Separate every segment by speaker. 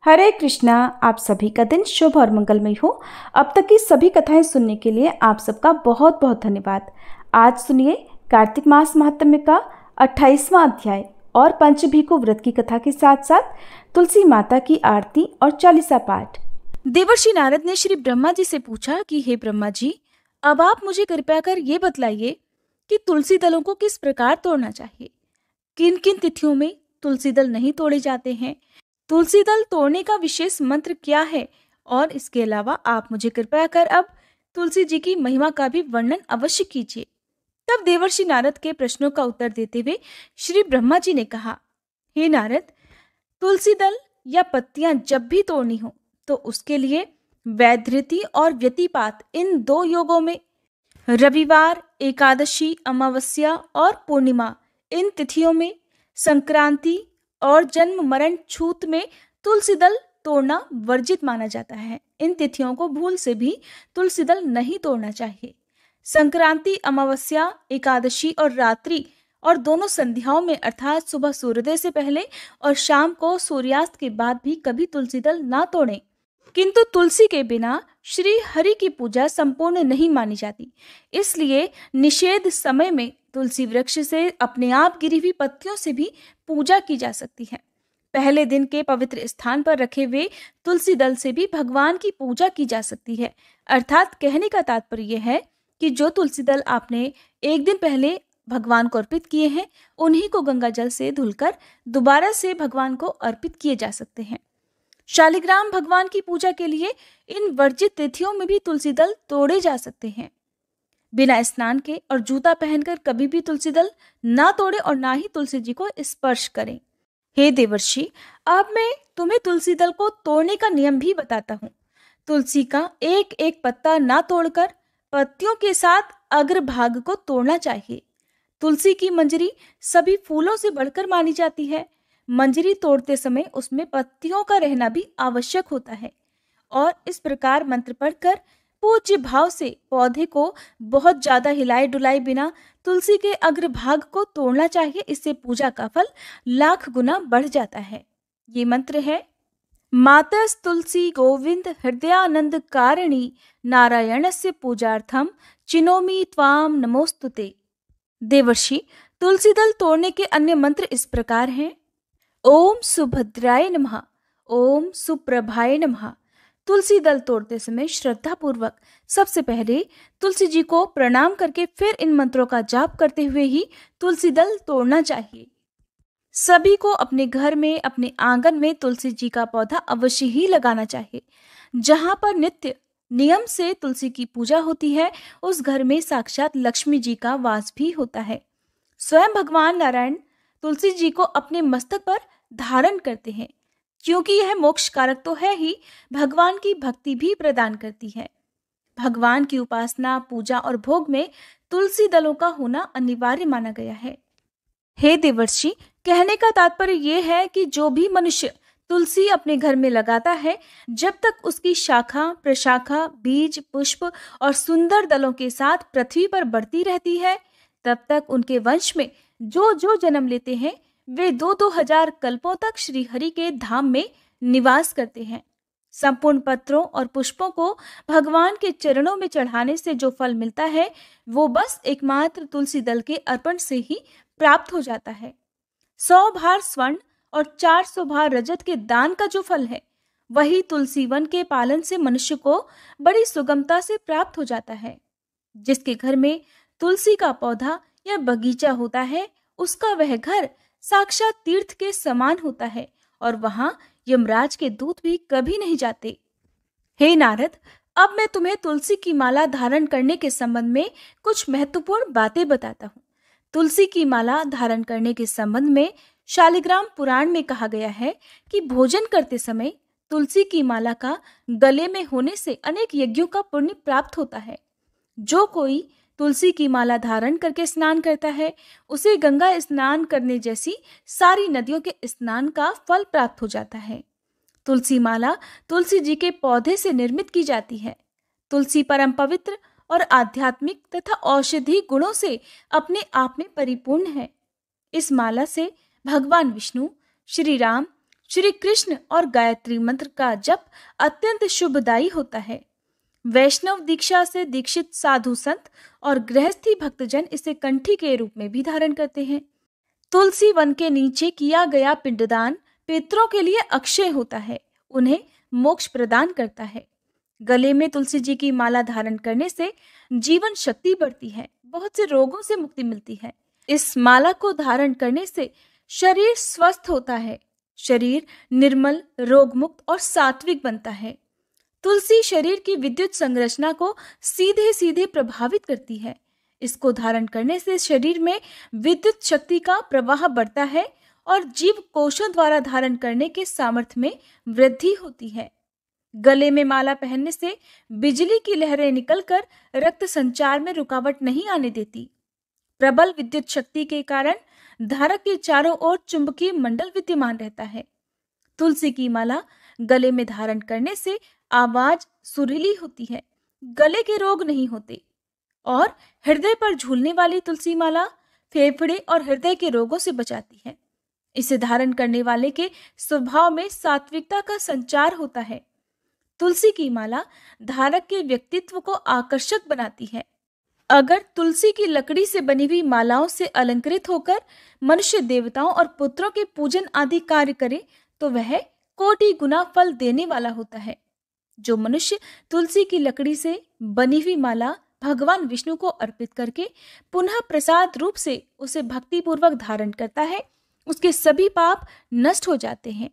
Speaker 1: हरे कृष्णा। आप सभी का दिन शुभ और मंगलमय हो। अब तक की सभी कथाएं सुनने के लिए आप सबका बहुत बहुत धन्यवाद। आज सुनिए कार्तिक मास महात्म्य का 28वां अध्याय और पंचभीखु व्रत की कथा के साथ साथ तुलसी माता की आरती और चालीसा पाठ।
Speaker 2: देवर्षि नारद ने श्री ब्रह्मा जी से पूछा कि हे ब्रह्मा जी, अब आप मुझे कृपया कर ये बतलाइए कि तुलसी दलों को किस प्रकार तोड़ना चाहिए। किन किन तिथियों में तुलसी दल नहीं तोड़े जाते हैं, तुलसी दल तोड़ने का विशेष मंत्र क्या है, और इसके अलावा आप मुझे कृपया कर अब तुलसी जी की महिमा का भी वर्णन अवश्य कीजिए। तब देवर्षि नारद के प्रश्नों का उत्तर देते हुए श्री ब्रह्मा जी ने कहा, हे नारद, तुलसी दल या पत्तियां जब भी तोड़नी हो तो उसके लिए वैधृति और व्यतिपात इन दो योगों में, रविवार, एकादशी, अमावस्या और पूर्णिमा इन तिथियों में, संक्रांति और जन्म मरण छूत में तुलसी दल तोड़ना वर्जित माना जाता है। इन तिथियों को भूल से भी तुलसी दल नहीं तोड़ना चाहिए। संक्रांति, अमावस्या, एकादशी और रात्रि और दोनों संध्याओं में अर्थात सुबह सूर्योदय से पहले और शाम को सूर्यास्त के बाद भी कभी तुलसी दल ना तोड़ें। किंतु तुलसी के बिना श्री हरि की पूजा संपूर्ण नहीं मानी जाती, इसलिए निषेध समय में तुलसी वृक्ष से अपने आप गिरी हुई पत्तियों से भी पूजा की जा सकती है। पहले दिन के पवित्र स्थान पर रखे हुए तुलसी दल से भी भगवान की पूजा की जा सकती है। अर्थात कहने का तात्पर्य यह है कि जो तुलसी दल आपने एक दिन पहले भगवान को अर्पित किए हैं, उन्हीं को गंगा जल से धुलकर दोबारा से भगवान को अर्पित किए जा सकते हैं। शालिग्राम भगवान की पूजा के लिए इन वर्जित तिथियों में भी तुलसी दल तोड़े जा सकते हैं। बिना स्नान के और जूता पहनकर कभी भी तुलसी दल ना तोड़े और ना ही तुलसी जी को स्पर्श करें। हे देवर्षि, अब मैं तुम्हें तुलसी दल को तोड़ने का नियम भी बताता हूँ। तुलसी का एक एक पत्ता ना तोड़कर पत्तियों के साथ अग्रभाग को तोड़ना चाहिए। तुलसी की मंजरी सभी फूलों से बढ़कर मानी जाती है। मंजरी तोड़ते समय उसमें पत्तियों का रहना भी आवश्यक होता है और इस प्रकार मंत्र पढ़कर पूज्य भाव से पौधे को बहुत ज्यादा हिलाए डुलाए बिना तुलसी के अग्रभाग को तोड़ना चाहिए। इससे पूजा का फल लाख गुना बढ़ जाता है। ये मंत्र है, मातस तुलसी गोविंद हृदयानंद कारिणी नारायणस्य पूजार्थम चिनोमि त्वाम नमोस्तुते। देवर्षि, तुलसी दल तोड़ने के अन्य मंत्र इस प्रकार हैं। ओम सुभद्राय नमः, ओम सुप्रभाय नमः। तुलसी दल तोड़ते समय श्रद्धा पूर्वक सबसे पहले तुलसी जी को प्रणाम करके फिर इन मंत्रों का जाप करते हुए ही तुलसी दल तोड़ना चाहिए। सभी को अपने घर में, अपने आंगन में तुलसी जी का पौधा अवश्य ही लगाना चाहिए। जहां पर नित्य नियम से तुलसी की पूजा होती है, उस घर में साक्षात लक्ष्मी जी का वास भी होता है। स्वयं भगवान नारायण तुलसी जी को अपने मस्तक पर धारण करते हैं, क्योंकि यह मोक्ष कारक तो है ही, भगवान की भक्ति भी प्रदान करती है। भगवान की उपासना, पूजा और भोग में तुलसी दलों का होना अनिवार्य माना गया है। हे देवर्षि, कहने का तात्पर्य यह है कि जो भी मनुष्य तुलसी अपने घर में लगाता है, जब तक उसकी शाखा, प्रशाखा, बीज, पुष्प और सुंदर दलों के साथ पृथ्वी पर बढ़ती रहती है, तब तक उनके वंश में जो जो जन्म लेते हैं वे 2-2 हजार कल्पों तक श्री हरि के धाम में निवास करते हैं। संपूर्ण पत्रों और पुष्पों को भगवान के चरणों में चढ़ाने से जो फल मिलता है, वो बस एकमात्र तुलसी दल के अर्पण से ही प्राप्त हो जाता है। 100 भार स्वर्ण और 400 भार रजत के दान का जो फल है, वही तुलसी वन के पालन से मनुष्य को बड़ी सुगमता से प्राप्त हो जाता है। जिसके घर में तुलसी का पौधा या बगीचा होता है, उसका वह घर साक्षात तीर्थ के समान होता है और वहां यमराज के दूत भी कभी नहीं जाते। हे नारद, अब मैं तुम्हें तुलसी की माला धारण करने के संबंध में कुछ महत्वपूर्ण बातें बताता हूँ। तुलसी की माला धारण करने के संबंध में शालिग्राम पुराण में कहा गया है कि भोजन करते समय तुलसी की माला का गले में होने से अनेक यज्ञों का पुण्य प्राप्त होता है। जो कोई तुलसी की माला धारण करके स्नान करता है, उसे गंगा स्नान करने जैसी सारी नदियों के स्नान का फल प्राप्त हो जाता है। तुलसी माला तुलसी जी के पौधे से निर्मित की जाती है। तुलसी परम पवित्र और आध्यात्मिक तथा औषधि गुणों से अपने आप में परिपूर्ण है। इस माला से भगवान विष्णु, श्री राम, श्री कृष्ण और गायत्री मंत्र का जप अत्यंत शुभदायी होता है। वैष्णव दीक्षा से दीक्षित साधु संत और गृहस्थी भक्तजन इसे कंठी के रूप में भी धारण करते हैं। तुलसी वन के नीचे किया गया पिंडदान पितरों के लिए अक्षय होता है, उन्हें मोक्ष प्रदान करता है। गले में तुलसी जी की माला धारण करने से जीवन शक्ति बढ़ती है, बहुत से रोगों से मुक्ति मिलती है। इस माला को धारण करने से शरीर स्वस्थ होता है, शरीर निर्मल, रोग मुक्त और सात्विक बनता है। तुलसी शरीर की विद्युत संरचना को सीधे सीधे प्रभावित करती है। इसको धारण करने से शरीर में विद्युत शक्ति का प्रवाह बढ़ता है और जीव कोशों द्वारा धारण करने के सामर्थ्य में वृद्धि होती है। गले में माला पहनने से बिजली की लहरें निकलकर रक्त संचार में रुकावट नहीं आने देती। प्रबल विद्युत शक्ति के कारण धारक के चारों ओर चुंबकीय मंडल विद्यमान रहता है। तुलसी की माला गले में धारण करने से आवाज सुरीली होती है, गले के रोग नहीं होते। और हृदय पर झूलने वाली तुलसी माला फेफड़े और हृदय के रोगों से बचाती है। इसे धारण करने वाले के स्वभाव में सात्विकता का संचार होता है। तुलसी की माला धारक के व्यक्तित्व को आकर्षक बनाती है। अगर तुलसी की लकड़ी से बनी हुई मालाओं से अलंकृत होकर मनुष्य देवताओं और पुत्रों के पूजन आदि कार्य करे तो वह कोटि गुना फल देने वाला होता है। जो मनुष्य तुलसी की लकड़ी से बनी हुई माला भगवान विष्णु को अर्पित करके पुनः प्रसाद रूप से उसे भक्ति पूर्वक धारण करता है, उसके सभी पाप नष्ट हो जाते हैं।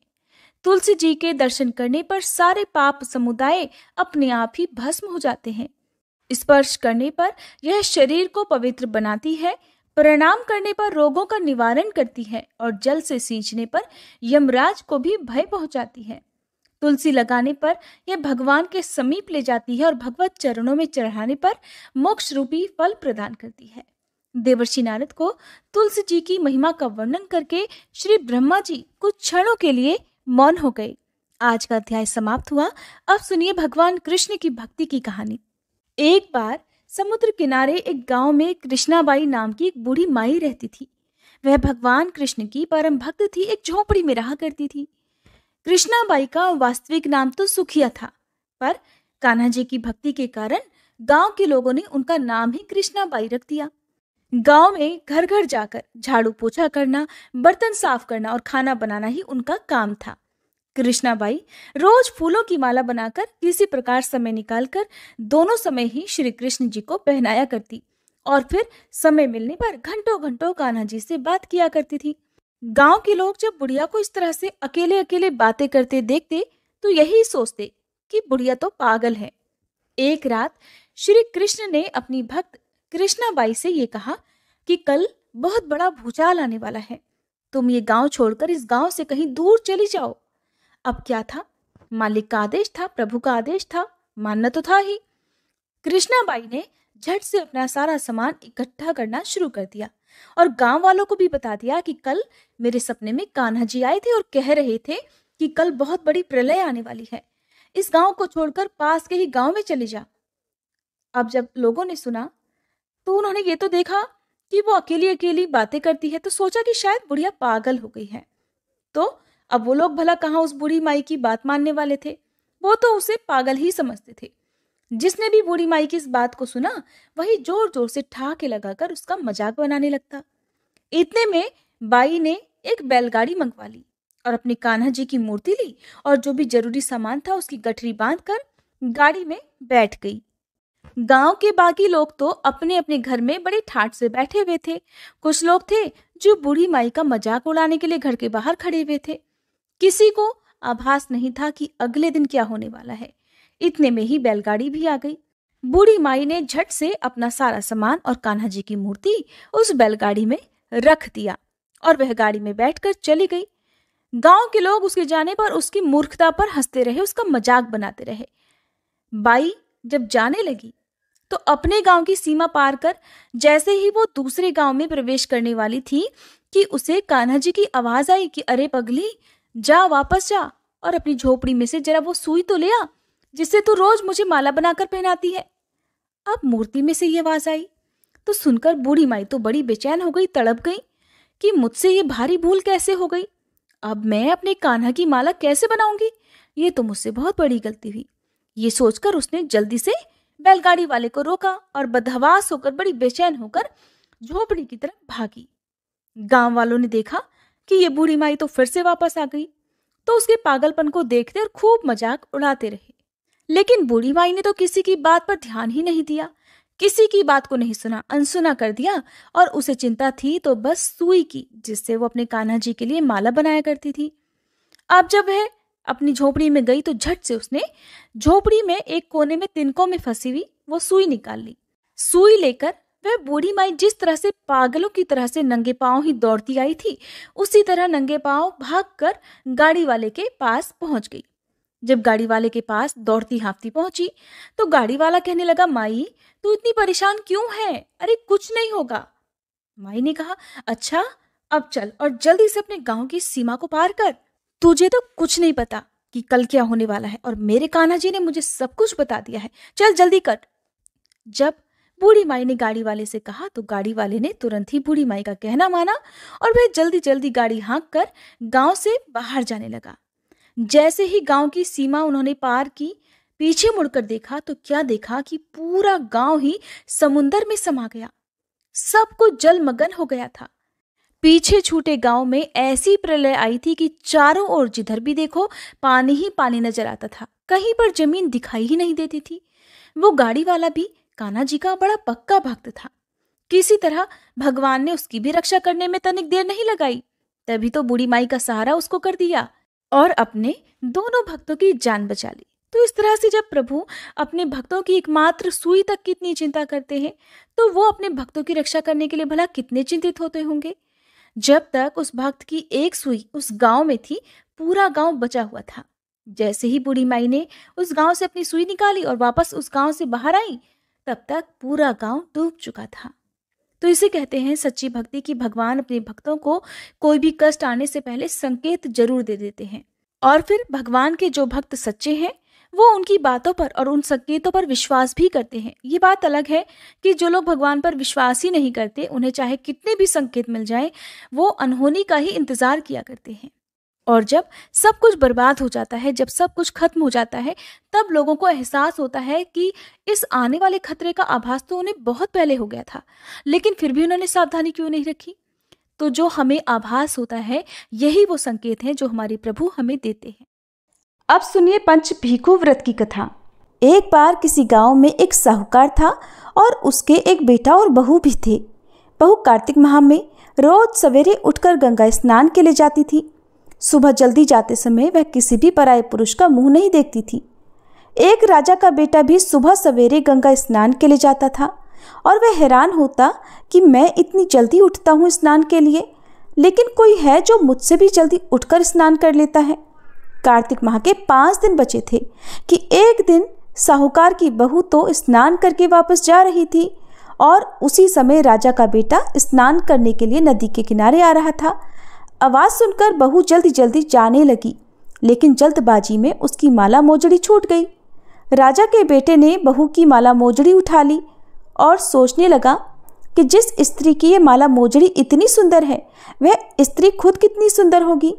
Speaker 2: तुलसी जी के दर्शन करने पर सारे पाप समुदाय अपने आप ही भस्म हो जाते हैं। स्पर्श करने पर यह शरीर को पवित्र बनाती है, प्रणाम करने पर रोगों का निवारण करती है और जल से सींचने पर यमराज को भी भय पहुंचाती है। तुलसी लगाने पर यह भगवान के समीप ले जाती है और भगवत चरणों में चढ़ाने पर मोक्ष रूपी फल प्रदान करती है। देवर्षि नारद को तुलसी जी की महिमा का वर्णन करके श्री ब्रह्मा जी कुछ क्षणों के लिए मौन हो गए। आज का अध्याय समाप्त हुआ। अब सुनिए भगवान कृष्ण की भक्ति की कहानी। एक बार समुद्र किनारे एक गांव में कृष्णाबाई नाम की एक बूढ़ी माई रहती थी। वह भगवान कृष्ण की परम भक्त थी, एक झोपड़ी में रहा करती थी। कृष्णाबाई का वास्तविक नाम तो सुखिया था, पर कान्हा जी की भक्ति के कारण गांव के लोगों ने उनका नाम ही कृष्णाबाई रख दिया। गांव में घर घर जाकर झाड़ू पोछा करना, बर्तन साफ करना और खाना बनाना ही उनका काम था। कृष्णाबाई रोज फूलों की माला बनाकर किसी प्रकार समय निकालकर दोनों समय ही श्री कृष्ण जी को पहनाया करती और फिर समय मिलने पर घंटों घंटों कान्हा जी से बात किया करती थी। गांव के लोग जब बुढ़िया को इस तरह से अकेले अकेले बातें करते देखते तो यही सोचते कि बुढ़िया तो पागल है। एक रात श्री कृष्ण ने अपनी भक्त कृष्णाबाई से ये कहा कि कल बहुत बड़ा भूचाल आने वाला है, तुम ये गांव छोड़कर इस गांव से कहीं दूर चली जाओ। अब क्या था, मालिक का आदेश था, प्रभु का आदेश था, मानना तो था ही। कृष्णाबाई ने झट से अपना सारा सामान इकट्ठा करना शुरू कर दिया और गांव वालों को भी बता दिया कि कल मेरे सपने में कान्हा जी आए थे और कह रहे थे कि कल बहुत बड़ी प्रलय आने वाली है, इस गांव को छोड़कर पास के ही गांव में चली जा। अब जब लोगों ने सुना तो उन्होंने ये तो देखा कि वो अकेली अकेली बातें करती है, तो सोचा कि शायद बुढ़िया पागल हो गई है। तो अब वो लोग भला कहाँ उस बूढ़ी माई की बात मानने वाले थे, वो तो उसे पागल ही समझते थे। जिसने भी बूढ़ी माई की इस बात को सुना वही जोर जोर से ठहाके लगाकर उसका मजाक बनाने लगता। इतने में बाई ने एक बैलगाड़ी मंगवा ली और अपने कान्हा जी की मूर्ति ली और जो भी जरूरी सामान था उसकी गठरी बांधकर गाड़ी में बैठ गई। गांव के बाकी लोग तो अपने अपने घर में बड़े ठाठ से बैठे हुए थे। कुछ लोग थे जो बूढ़ी माई का मजाक उड़ाने के लिए घर के बाहर खड़े हुए थे। किसी को आभास नहीं था कि अगले दिन क्या होने वाला है। इतने में ही बैलगाड़ी भी आ गई। बूढ़ी माई ने झट से अपना सारा सामान और कान्हा जी की मूर्ति उस बैलगाड़ी में रख दिया और वह गाड़ी में बैठकर चली गई। गांव के लोग उसके जाने पर उसकी मूर्खता पर हंसते रहे, उसका मजाक बनाते रहे। बाई जब जाने लगी तो अपने गांव की सीमा पार कर जैसे ही वो दूसरे गांव में प्रवेश करने वाली थी कि उसे कान्हा जी की आवाज आई कि अरे पगली, जा वापस जा और अपनी झोपड़ी में से जरा वो सुई तो ले आ जिससे तू रोज मुझे माला बनाकर पहनाती है। अब मूर्ति में से ये आवाज आई तो सुनकर बूढ़ी माई तो बड़ी बेचैन हो गई, तड़प गई कि मुझसे ये भारी भूल कैसे हो गई। अब मैं अपने कान्हा की माला कैसे बनाऊंगी? ये तो मुझसे बहुत बड़ी गलती हुई। ये सोचकर उसने जल्दी से बैलगाड़ी वाले को रोका और बदहवास होकर बड़ी बेचैन होकर झोपड़ी की तरफ भागी। गांव वालों ने देखा कि ये बूढ़ी माई तो फिर से वापस आ गई, तो उसके पागलपन को देखते और खूब मजाक उड़ाते रहे। लेकिन बूढ़ी माई ने तो किसी की बात पर ध्यान ही नहीं दिया, किसी की बात को नहीं सुना, अनसुना कर दिया। और उसे चिंता थी तो बस सुई की, जिससे वो अपने कान्हा जी के लिए माला बनाया करती थी। अब जब वह अपनी झोपड़ी में गई तो झट से उसने झोपड़ी में एक कोने में तिनकों में फंसी हुई वो सुई निकाल ली। सुई लेकर वह बूढ़ी माई जिस तरह से पागलों की तरह से नंगे पांव ही दौड़ती आई थी, उसी तरह नंगे पांव भागकर गाड़ी वाले के पास पहुंच गई। जब गाड़ी वाले के पास दौड़ती हाँफती पहुंची तो गाड़ी वाला कहने लगा, माई तू इतनी परेशान क्यों है? अरे कुछ नहीं होगा। माई ने कहा, अच्छा अब चल और जल्दी से अपने गांव की सीमा को पार कर। तुझे तो कुछ नहीं पता कि कल क्या होने वाला है, और मेरे कान्हा जी ने मुझे सब कुछ बता दिया है। चल जल्दी कर। जब बूढ़ी माई ने गाड़ी वाले से कहा तो गाड़ी वाले ने तुरंत ही बूढ़ी माई का कहना माना और वह जल्दी जल्दी गाड़ी हाँक कर गांव से बाहर जाने लगा। जैसे ही गांव की सीमा उन्होंने पार की, पीछे मुड़कर देखा तो क्या देखा कि पूरा गांव ही समुंदर में समा गया। सब कुछ जलमग्न हो गया था। पीछे छूटे गांव में ऐसी प्रलय आई थी कि चारों ओर जिधर भी देखो पानी ही पानी नजर आता था, कहीं पर जमीन दिखाई ही नहीं देती थी। वो गाड़ी वाला भी कान्हा जी का बड़ा पक्का भक्त था। किसी तरह भगवान ने उसकी भी रक्षा करने में तनिक देर नहीं लगाई। तभी तो बूढ़ी माई का सहारा उसको कर दिया और अपने दोनों भक्तों की जान बचा ली। तो इस तरह से जब प्रभु अपने भक्तों की एकमात्र सुई तक कितनी चिंता करते हैं, तो वो अपने भक्तों की रक्षा करने के लिए भला कितने चिंतित होते होंगे। जब तक उस भक्त की एक सुई उस गांव में थी, पूरा गांव बचा हुआ था। जैसे ही बूढ़ी माई ने उस गांव से अपनी सुई निकाली और वापस उस गांव से बाहर आई, तब तक पूरा गांव डूब चुका था। तो इसे कहते हैं सच्ची भक्ति की भगवान अपने भक्तों को कोई भी कष्ट आने से पहले संकेत जरूर दे देते हैं, और फिर भगवान के जो भक्त सच्चे हैं वो उनकी बातों पर और उन संकेतों पर विश्वास भी करते हैं। ये बात अलग है कि जो लोग भगवान पर विश्वास ही नहीं करते, उन्हें चाहे कितने भी संकेत मिल जाए, वो अनहोनी का ही इंतजार किया करते हैं। और जब सब कुछ बर्बाद हो जाता है, जब सब कुछ खत्म हो जाता है, तब लोगों को एहसास होता है कि इस आने वाले खतरे का आभास तो उन्हें बहुत पहले हो गया था, लेकिन फिर भी उन्होंने सावधानी क्यों नहीं रखी। तो जो हमें आभास होता है, यही वो संकेत हैं जो हमारे प्रभु हमें देते हैं।
Speaker 1: अब सुनिए पंच भीखू व्रत की कथा। एक बार किसी गांव में एक साहूकार था और उसके एक बेटा और बहू भी थे। बहू कार्तिक माह में रोज सवेरे उठकर गंगा स्नान के लिए जाती थी। सुबह जल्दी जाते समय वह किसी भी पराये पुरुष का मुंह नहीं देखती थी। एक राजा का बेटा भी सुबह सवेरे गंगा स्नान के लिए जाता था और वह हैरान होता कि मैं इतनी जल्दी उठता हूँ स्नान के लिए, लेकिन कोई है जो मुझसे भी जल्दी उठकर स्नान कर लेता है। कार्तिक माह के 5 दिन बचे थे कि एक दिन साहूकार की बहू तो स्नान करके वापस जा रही थी और उसी समय राजा का बेटा स्नान करने के लिए नदी के किनारे आ रहा था। आवाज़ सुनकर बहू जल्दी जल्दी जाने लगी, लेकिन जल्दबाजी में उसकी माला मोजड़ी छूट गई। राजा के बेटे ने बहू की माला मोजड़ी उठा ली और सोचने लगा कि जिस स्त्री की ये माला मोजड़ी इतनी सुंदर है, वह स्त्री खुद कितनी सुंदर होगी।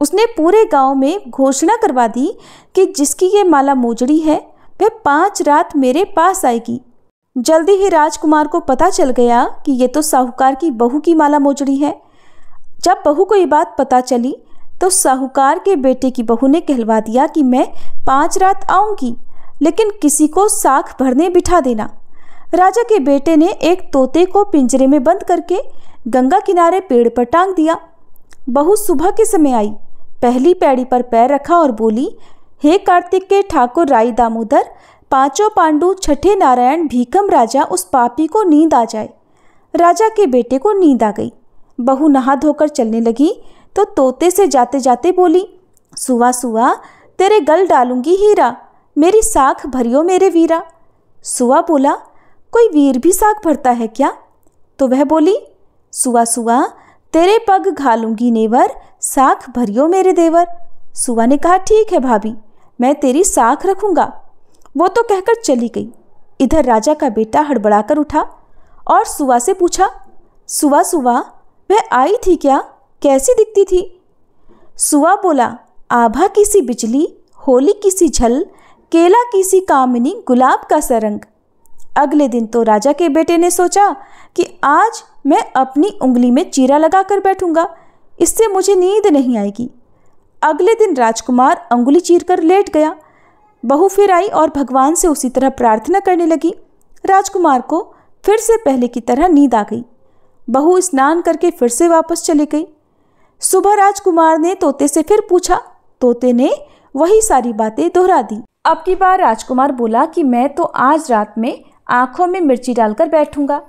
Speaker 1: उसने पूरे गांव में घोषणा करवा दी कि जिसकी ये माला मोजड़ी है वह 5 रात मेरे पास आएगी। जल्दी ही राजकुमार को पता चल गया कि ये तो साहूकार की बहू की माला मोजड़ी है। जब बहू को ये बात पता चली तो साहूकार के बेटे की बहू ने कहलवा दिया कि मैं 5 रात आऊँगी, लेकिन किसी को साख भरने बिठा देना। राजा के बेटे ने एक तोते को पिंजरे में बंद करके गंगा किनारे पेड़ पर टांग दिया। बहू सुबह के समय आई, पहली पैड़ी पर पैर रखा और बोली, हे कार्तिक के ठाकुर राई दामोदर, 5 पांडु, 6 नारायण, भीखम राजा, उस पापी को नींद आ जाए। राजा के बेटे को नींद आ गई। बहू नहा धोकर चलने लगी तो तोते से जाते जाते बोली, सुआ सुआ तेरे गल डालूंगी हीरा, मेरी साख भरियो मेरे वीरा। सुआ बोला, कोई वीर भी साख भरता है क्या? तो वह बोली, सुआ सुआ तेरे पग घालूंगी नेवर, साख भरियो मेरे देवर। सुआ ने कहा, ठीक है भाभी, मैं तेरी साख रखूंगा। वो तो कहकर चली गई। इधर राजा का बेटा हड़बड़ाकर उठा और सुआ से पूछा, सुआ सुआ वह आई थी क्या? कैसी दिखती थी? सुआ बोला, आभा की सी बिजली, होली की सी झल, केला की सी कामिनी, गुलाब का सा रंग। अगले दिन तो राजा के बेटे ने सोचा कि आज मैं अपनी उंगली में चीरा लगाकर बैठूंगा, इससे मुझे नींद नहीं आएगी। अगले दिन राजकुमार अंगुली चीरकर लेट गया। बहू फिर आई और भगवान से उसी तरह प्रार्थना करने लगी। राजकुमार को फिर से पहले की तरह नींद आ गई। बहू स्नान करके फिर से वापस चली गई। सुबह राजकुमार ने तोते से फिर पूछा। तोते ने वही सारी बातें दोहरा दी। अब की बार राजकुमार बोला कि मैं तो आज रात में आंखों में मिर्ची डालकर बैठूंगा,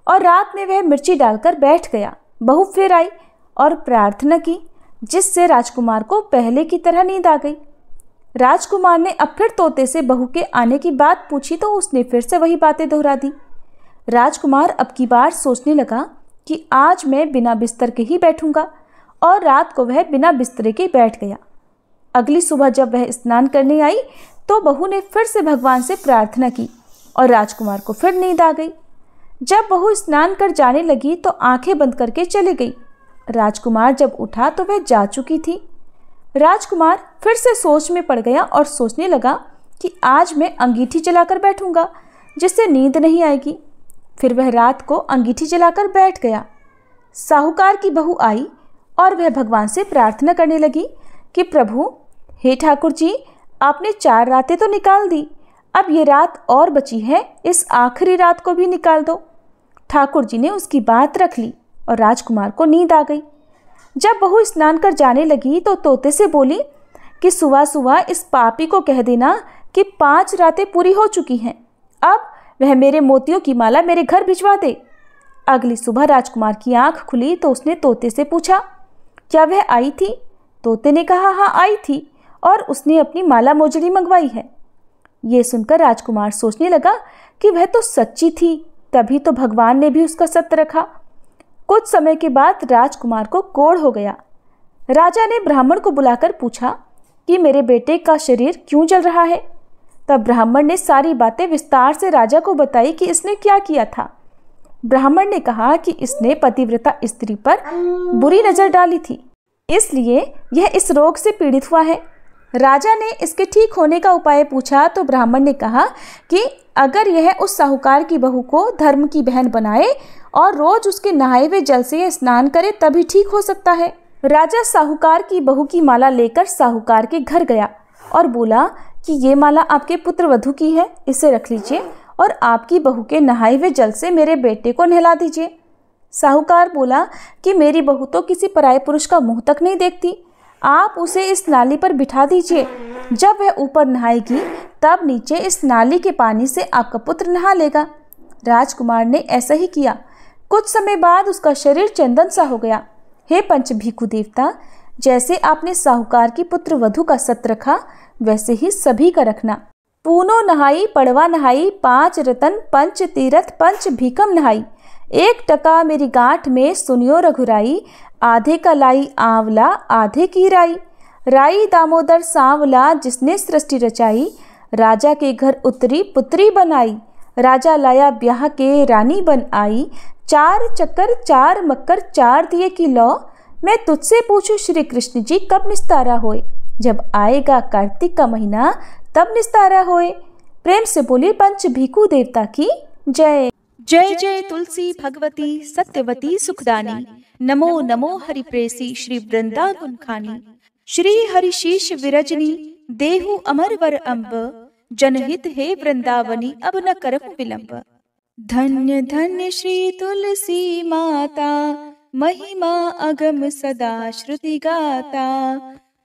Speaker 1: और रात में वह मिर्ची डालकर बैठ गया। बहू फिर आई और प्रार्थना की, जिससे राजकुमार को पहले की तरह नींद आ गई। राजकुमार ने अब फिर तोते से बहू के आने की बात पूछी तो उसने फिर से वही बातें दोहरा दी। राजकुमार अब की बार सोचने लगा कि आज मैं बिना बिस्तर के ही बैठूंगा, और रात को वह बिना बिस्तरे के बैठ गया। अगली सुबह जब वह स्नान करने आई तो बहू ने फिर से भगवान से प्रार्थना की और राजकुमार को फिर नींद आ गई। जब बहू स्नान कर जाने लगी तो आंखें बंद करके चली गई। राजकुमार जब उठा तो वह जा चुकी थी। राजकुमार फिर से सोच में पड़ गया और सोचने लगा कि आज मैं अंगीठी जलाकर बैठूंगा, जिससे नींद नहीं आएगी। फिर वह रात को अंगीठी जलाकर बैठ गया। साहूकार की बहू आई और वह भगवान से प्रार्थना करने लगी कि प्रभु, हे ठाकुर जी, आपने 4 रातें तो निकाल दी, अब ये रात और बची है, इस आखिरी रात को भी निकाल दो। ठाकुर जी ने उसकी बात रख ली और राजकुमार को नींद आ गई। जब बहू स्नान कर जाने लगी तो तोते से बोली कि सुबह सुबह इस पापी को कह देना कि 5 रातें पूरी हो चुकी हैं, अब वह मेरे मोतियों की माला मेरे घर भिजवा दे। अगली सुबह राजकुमार की आंख खुली तो उसने तोते से पूछा, क्या वह आई थी? तोते ने कहा, हाँ आई थी, और उसने अपनी माला मोजड़ी मंगवाई है। ये सुनकर राजकुमार सोचने लगा कि वह तो सच्ची थी, तभी तो भगवान ने भी उसका सत्य रखा। कुछ समय के बाद राजकुमार को कोढ़ हो गया। राजा ने ब्राह्मण को बुलाकर पूछा कि मेरे बेटे का शरीर क्यों जल रहा है। तब ब्राह्मण ने सारी बातें विस्तार से राजा को बताई कि इसने क्या किया था। ब्राह्मण ने कहा कि इसने पतिव्रता स्त्री पर बुरी नजर डाली थी, इसलिए यह इस रोग से पीड़ित हुआ है। राजा ने इसके ठीक होने का उपाय पूछा तो ब्राह्मण ने कहा कि अगर यह उस साहूकार की बहू को धर्म की बहन बनाए और रोज उसके नहाए हुए जल से स्नान करे तभी ठीक हो सकता है। राजा साहूकार की बहू की माला लेकर साहूकार के घर गया और बोला कि ये माला आपके पुत्र वधू की है, इसे रख लीजिए और आपकी बहू के नहाए हुए जल से मेरे बेटे को नहला दीजिए। साहूकार बोला कि मेरी बहू तो किसी पराये पुरुष का मुंह तक नहीं देखती, आप उसे इस नाली पर बिठा दीजिए। जब वह ऊपर नहाएगी तब नीचे इस नाली के पानी से आपका पुत्र नहा लेगा। राजकुमार ने ऐसा ही किया। कुछ समय बाद उसका शरीर चंदन सा हो गया। हे पंच भिखु देवता, जैसे आपने साहूकार की पुत्र वधू का सत रखा, वैसे ही सभी का रखना। पूनो नहाई, पड़वा नहाई, 5 रतन, पंच तीरथ, पंच भीखम नहाई। 1 टका मेरी गांठ में सुनियो रघुराई, आधे का लाई आंवला, आधे की राई। राई दामोदर सांवला, जिसने सृष्टि रचाई, राजा के घर उतरी पुत्री बनाई। राजा लाया ब्याह के, रानी बन आई। 4 चक्कर 4 मक्कर, 4 दिए की लौ। मैं तुझसे पूछूं श्री कृष्ण जी कब निस्तारा होए? जब आएगा कार्तिक का महीना तब निस्तारा होए। प्रेम से बोली पंच भिखु देवता की जय।
Speaker 2: जय जय तुलसी भगवती सत्यवती सुखदानी। नमो नमो हरिप्रेसी श्री वृंदा गुणखानी। श्री हरिशीष विरजनी देहु अमर वर अम्ब। जनहित हे वृंदावनी अब न करहु विलंब। धन्य धन्य श्री तुलसी माता, महिमा अगम सदा श्रुति गाता।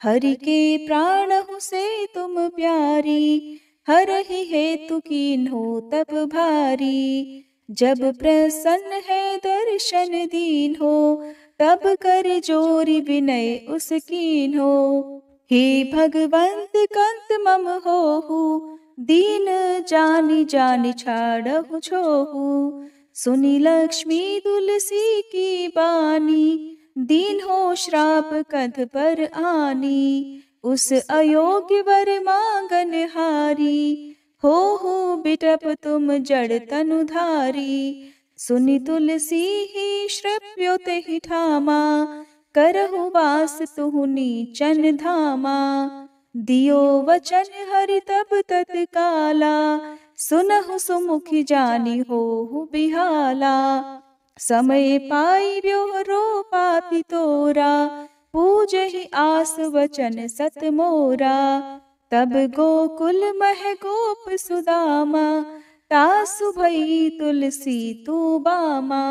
Speaker 2: हरि के प्राण हो से तुम प्यारी, हर ही हेतु कीन्हो तप भारी। जब प्रसन्न है दर्शन दीन हो, तब कर जोरी विनय उस कीन हो। हे भगवंत कंत मम होहु, दीन जानि जानि छाड़हु छोहु। सुनी लक्ष्मी तुलसी की बानी, दीन हो श्राप कध पर आनी। उस अयोग्य वर मांगन हारी, हो बिटप तुम जड़ तनुधारी। सुनि तुलसी ही श्रव्यो तेहि ठामा, करहु वास तुहु नीचन धामा। दियो वचन हरि तब तत्काला, सुनहु सुमुखी जानी होहु बिहाला। समय पाई ब्योहरो पापी तोरा, पूजहि आस वचन सत मोरा। तब गोकुल मह गोप सुदामा, तासु भई तुलसी तू बामा।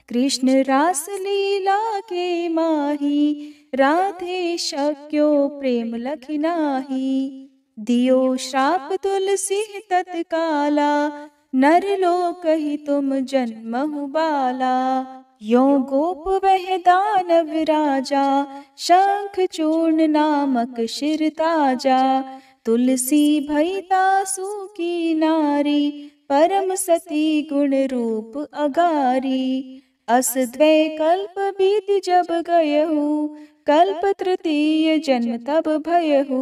Speaker 2: कृष्ण रास लीला के माही, राधे शक्यो प्रेम लखि नाही। दियो श्राप तुलसी तत्काला, नर लोक ही तुम जन्महु बाला। यो गोप वह दानव राजा, शंख चूर्ण नामक शिर ताजा। तुलसी भई तासु की नारी, परम सती गुण रूप अगारी। अस द्वै कल्प बीत जब गयहु, कल्प तृतीय जन्म तब भयहु।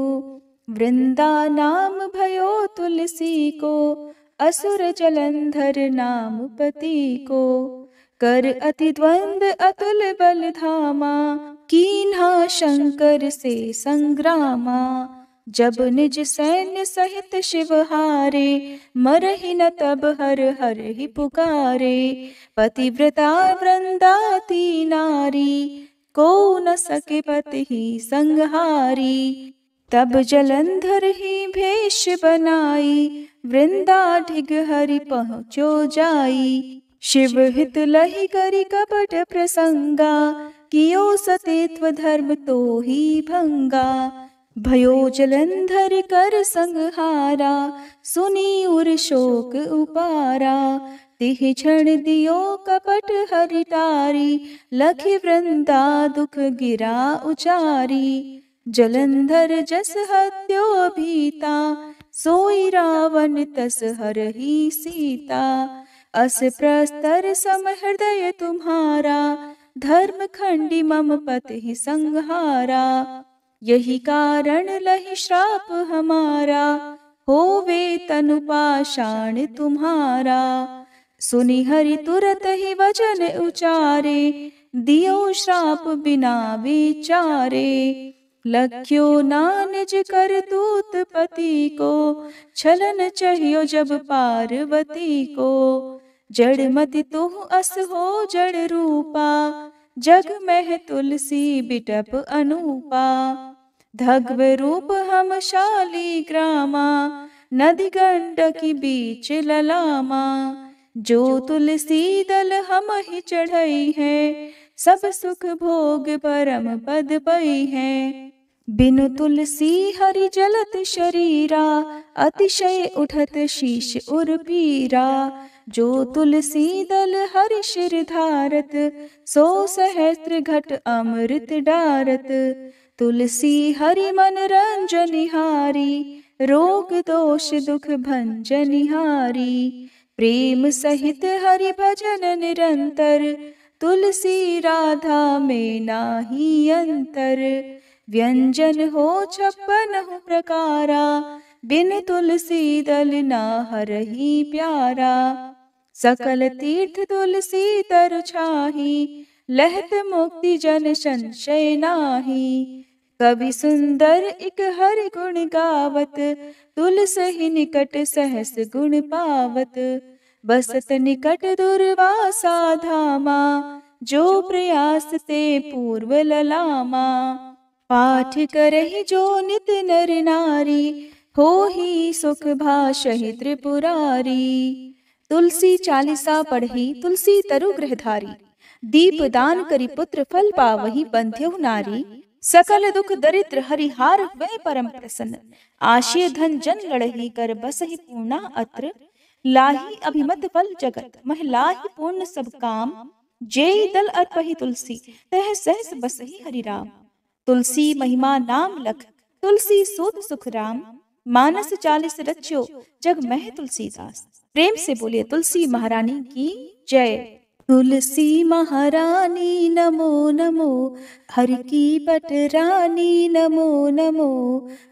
Speaker 2: वृंदा नाम भयो तुलसी को, असुर जलंधर नाम पति को। कर अति द्वंद अतुल बल धामा, कीन्हा शंकर से संग्रामा। जब निज सैन्य सहित शिव हारे, मरहि न तब हर हर ही पुकारे। पतिव्रता वृंदाती नारी, को न सके पति ही संहारी। तब जलंधर ही भेष बनाई, वृंदा ढिग हरि पहुँचो जाई। शिव हित लहि करि कपट प्रसंगा, कियो सतीत्व धर्म तो ही भंगा। भयो जलंधर कर संहारा, सुनी उर शोक उपारा। तिह क्षण दियो कपट हरि टारी, लखि वृंदा दुख गिरा उचारी। जलंधर जस हत्यो भीता, सोई रावण तस हरहि सीता। अस प्रस्तर सम हृदय तुम्हारा, धर्म खंडी मम पति संहारा। यही कारण लहि श्राप हमारा, होवे तनु पाषाण तुम्हारा। सुनि हरि तुरत ही वचन उचारे, दियो श्राप बिना विचारे। लख्यो ना निज करतूत पति को, छलन चाहियो जब पार्वती को। जड़ मति तुह अस हो जड़ रूपा, जग में तुलसी बिटप अनूपा। धग्व रूप हम शाली ग्रामा, नदी गंडकी बीच ललामा। जो तुलसी दल हम ही चढ़ई है, सब सुख भोग परम पद पई है। बिनु तुलसी हरि जलत शरीरा, अतिशय उठत शीश उर पीरा। जो तुलसी दल हरि शिर धारत, सो सहस्त्र घट अमृत डारत। तुलसी हरि मन रंजनिहारी, रोग दोष दुख भंजनिहारी। प्रेम सहित हरि भजन निरंतर, तुलसी राधा में नाही अंतर। व्यंजन हो 56 प्रकारा, बिन तुलसी दल ना हरहि प्यारा। सकल तीर्थ तुलसी तरु छाही, लहत मुक्ति जन संशय नाही। कवि सुंदर इक हरि गुण गावत, तुलसी निकट सहस गुण पावत। बसत निकट दुर्वासा धामा, जो प्रयास ते पूर्व ललामा। पाठ करहि जो नित नर नारी, हो ही सुख भाषहि त्रिपुरारी। तुलसी चालीसा पढ़ी तुलसी तरु गृहधारी, दीप दान करी पुत्र फल पावहि बंध्यहु नारी। सकल दुख दरिद्र हरिहार वै परम प्रसन्न, आशय धन जन लड़ही कर बसहि पूर्णा अत्र। लाही अभिमत फल जगत महिलाहि पूर्ण सब काम, जेई दल अर्पहि तुलसी तह सहस बसहि हरि राम। तुलसी महिमा नाम लख, तुलसी सूत सुख राम। मानस 40 रच्यो जग मह तुलसीदास। प्रेम से बोलिए तुलसी महारानी की जय। तुलसी महारानी नमो नमो, हरि की पटरानी नमो नमो।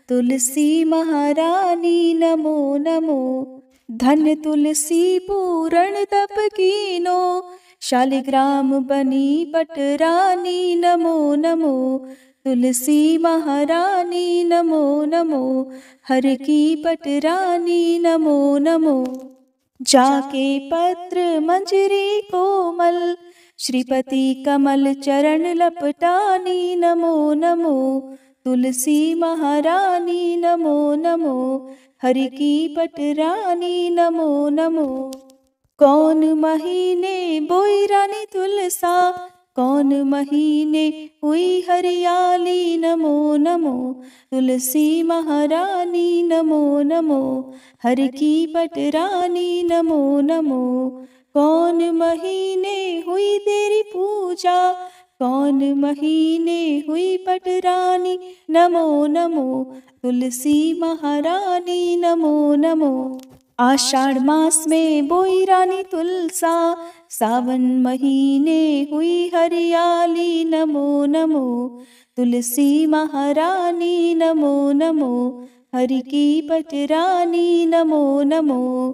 Speaker 2: तुलसी महारानी नमो नमो, धन तुलसी पूरण तप कीनो। शालिग्राम बनी पटरानी नमो नमो, तुलसी महारानी नमो नमो, हर की पटरानी नमो नमो। जाके पत्र मंजरी कोमल, श्रीपति कमल चरण लपटानी नमो नमो, तुलसी महारानी नमो नमो, हरि की पटरानी नमो नमो। कौन महीने बोई रानी तुलसा, कौन महीने हुई हरियाली नमो नमो, तुलसी महारानी नमो नमो, हर की पटरानी नमो नमो। कौन महीने हुई तेरी पूजा, कौन महीने हुई पटरानी नमो नमो, तुलसी महारानी नमो नमो। आषाढ़ मास में बोई रानी तुलसा, सावन महीने हुई हरियाली नमो नमो, तुलसी महारानी नमो नमो, हरि की पटरानी नमो नमो।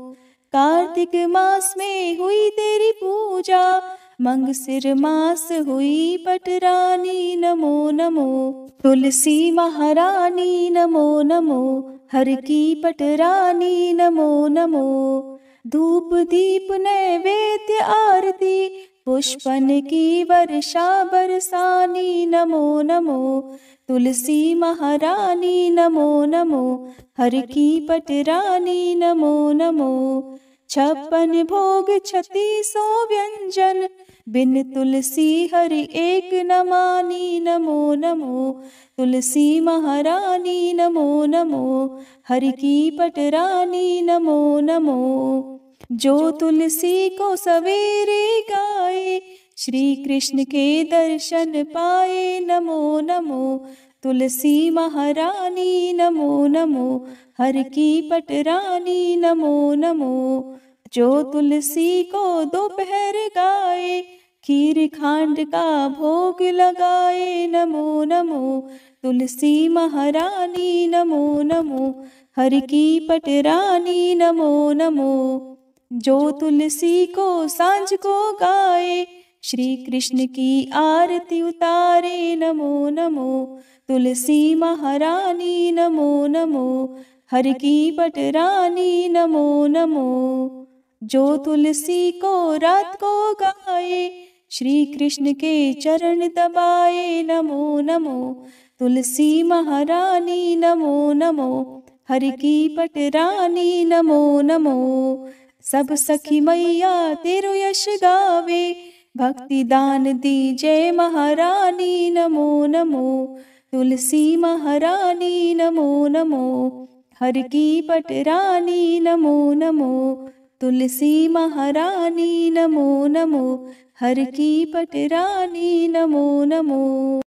Speaker 2: कार्तिक मास में हुई तेरी पूजा, मंगसिर मास हुई पटरानी नमो नमो, तुलसी महारानी नमो नमो, हर की पटरानी नमो नमो। धूप दीप नैवेद्य आरती, पुष्पन की वर्षा बरसानी नमो नमो, तुलसी महारानी नमो नमो, हर की पटरानी नमो नमो। 56 भोग 36 व्यंजन, बिन तुलसी हरि एक न मानी नमो नमो, तुलसी महारानी नमो नमो, हरि की पटरानी नमो नमो। जो तुलसी को सवेरे गाए, श्री कृष्ण के दर्शन पाए नमो नमो, तुलसी महारानी नमो नमो, हर की पटरानी नमो नमो। जो तुलसी को दोपहर गाए, खीर खांड का भोग लगाए नमो नमो, तुलसी महारानी नमो नमो, हर की पटरानी नमो नमो। जो तुलसी को सांझ को गाए, श्री कृष्ण की आरती उतारे नमो नमो, तुलसी महारानी नमो नमो, हर की पटरानी नमो नमो। जो तुलसी को रात को गाए, श्री कृष्ण के चरण दबाए नमो नमो, तुलसी महारानी नमो नमो, हर की पटरानी नमो नमो। सब सखी मैया तेरो यश गावे, भक्ति दान दी जय महारानी नमो नमो, तुलसी महारानी नमो नमो, हर की पटरानी नमो नमो, तुलसी महारानी नमो नमो, हर की पटरानी नमो नमो।